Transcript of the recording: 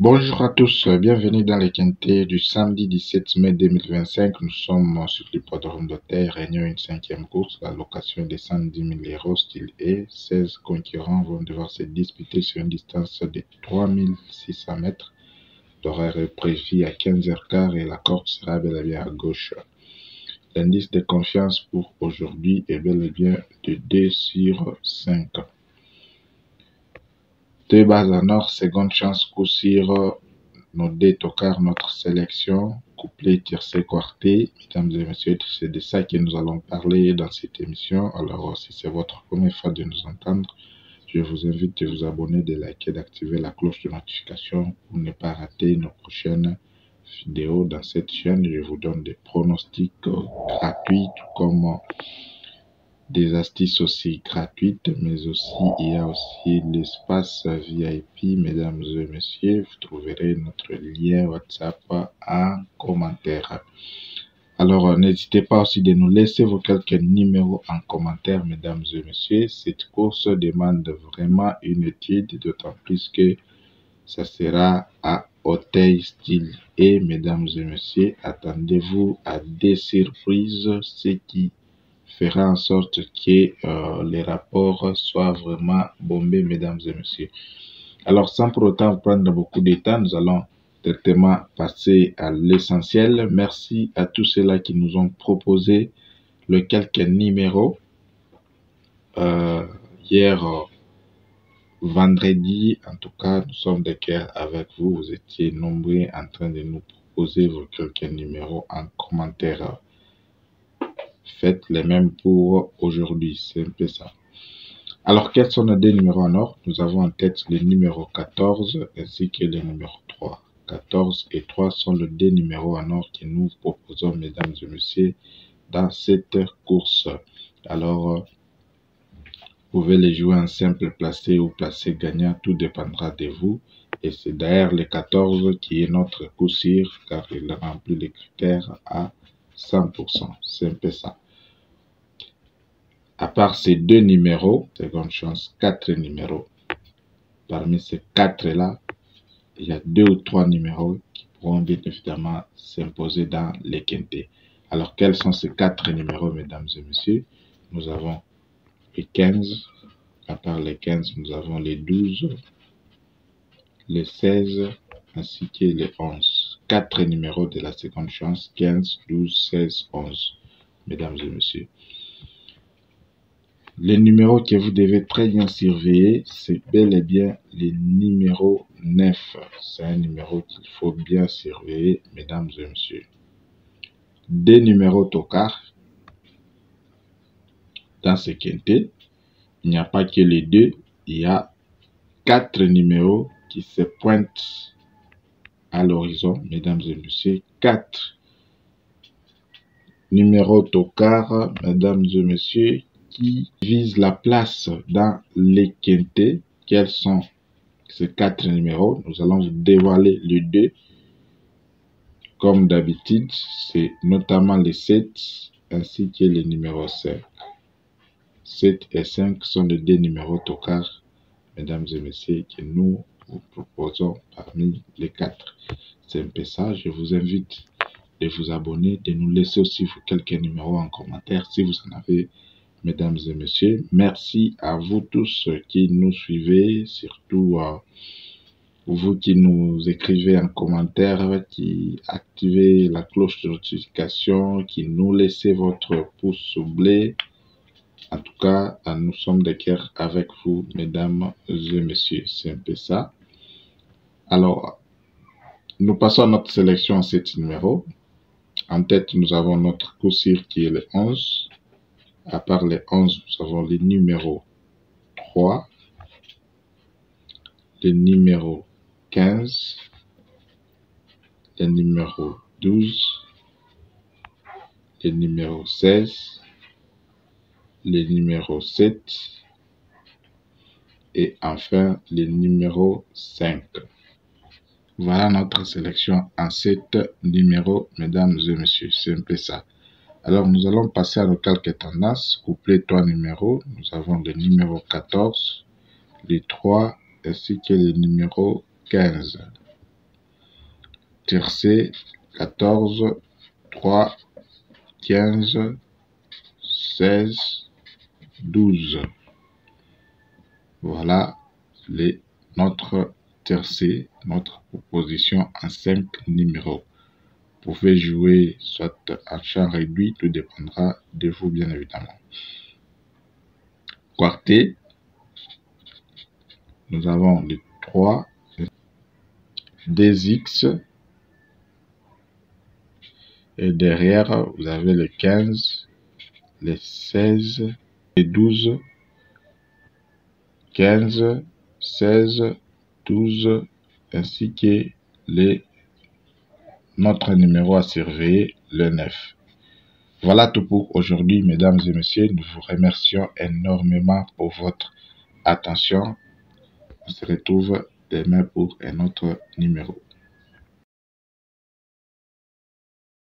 Bonjour à tous, bienvenue dans les quintés du samedi 17 mai 2025. Nous sommes sur l'hippodrome de Terre, réunion une cinquième course. La location est de 110 000 euros, style E. 16 concurrents vont devoir se disputer sur une distance de 3600 mètres. L'horaire est prévu à 15h15 et la corde sera bel et bien à gauche. L'indice de confiance pour aujourd'hui est bel et bien de 2 sur 5. Deux bases en or, seconde chance, coup sur nos deux tocards, notre sélection, couplet, tiercé, quarté. Mesdames et messieurs, c'est de ça que nous allons parler dans cette émission. Alors, si c'est votre première fois de nous entendre, je vous invite de vous abonner, de liker, d'activer la cloche de notification pour ne pas rater nos prochaines vidéos dans cette chaîne. Je vous donne des pronostics gratuits, tout comme des astuces aussi gratuites, mais aussi il y a aussi l'espace VIP. Mesdames et messieurs, vous trouverez notre lien WhatsApp en commentaire. Alors n'hésitez pas aussi de nous laisser vos quelques numéros en commentaire, mesdames et messieurs. Cette course demande vraiment une étude, d'autant plus que ça sera à Auteuil style et, mesdames et messieurs, attendez-vous à des surprises, ce qui fera en sorte que les rapports soient vraiment bombés, mesdames et messieurs. Alors, sans pour autant prendre beaucoup de temps, nous allons directement passer à l'essentiel. Merci à tous ceux-là qui nous ont proposé le quelques numéros. Hier, vendredi, en tout cas, nous sommes de cœur avec vous. Vous étiez nombreux en train de nous proposer vos quelques numéros en commentaire. Faites les mêmes pour aujourd'hui, c'est un peu ça. Alors, quels sont nos deux numéros en or? Nous avons en tête le numéro 14 ainsi que le numéro 3. 14 et 3 sont les deux numéros en or que nous proposons, mesdames et messieurs, dans cette course. Alors, vous pouvez les jouer en simple placé ou placé gagnant, tout dépendra de vous. Et c'est d'ailleurs le 14 qui est notre coup sûr, car il remplit les critères à 100%. C'est un peu ça. À part ces deux numéros, seconde chance, 4 numéros. Parmi ces 4-là, il y a 2 ou 3 numéros qui pourront bien évidemment s'imposer dans les quintés. Alors, quels sont ces 4 numéros, mesdames et messieurs? Nous avons les 15. À part les 15, nous avons les 12, les 16, ainsi que les 11. 4 numéros de la seconde chance, 15, 12, 16, 11, mesdames et messieurs. Les numéros que vous devez très bien surveiller, c'est bel et bien les numéros 9. C'est un numéro qu'il faut bien surveiller, mesdames et messieurs. Des numéros tocards. Dans ce quintet, il n'y a pas que les deux, il y a 4 numéros qui se pointent à l'horizon, mesdames et messieurs. 4 numéros tocards, mesdames et messieurs, qui visent la place dans les quintés. Quels sont ces 4 numéros? Nous allons vous dévoiler les deux. Comme d'habitude, c'est notamment les 7 ainsi que les numéros 5. 7 et 5 sont les deux numéros tocards, mesdames et messieurs, que nous vous proposons parmi les 4. C'est un peu ça. Je vous invite de vous abonner, de nous laisser aussi quelques numéros en commentaire si vous en avez, mesdames et messieurs. Merci à vous tous qui nous suivez, surtout vous qui nous écrivez en commentaire, qui activez la cloche de notification, qui nous laissez votre pouce bleu. En tout cas, nous sommes de cœur avec vous, mesdames et messieurs. C'est un peu ça. Alors, nous passons à notre sélection à 7 numéros. En tête, nous avons notre coup sûr qui est le 11. À part les 11, nous avons les numéros 3, le numéro 15, le numéro 12, le numéro 16, le numéro 7 et enfin le numéro 5. Voilà notre sélection en 7 numéros, mesdames et messieurs. C'est un peu ça. Alors, nous allons passer à nos quelques tendances. Couplet 3 numéros. Nous avons le numéro 14, les 3 ainsi que le numéro 15. tiercé 14, 3, 15, 16, 12. Voilà notre tiercé, notre proposition en 5 numéros. Vous pouvez jouer soit en champ réduit, tout dépendra de vous bien évidemment. Quarté, nous avons les 3, 2x, et derrière vous avez les 15, les 16, les 12, 15, 16, 12, ainsi que notre numéro à surveiller, le 9. Voilà tout pour aujourd'hui, mesdames et messieurs. Nous vous remercions énormément pour votre attention. On se retrouve demain pour un autre numéro.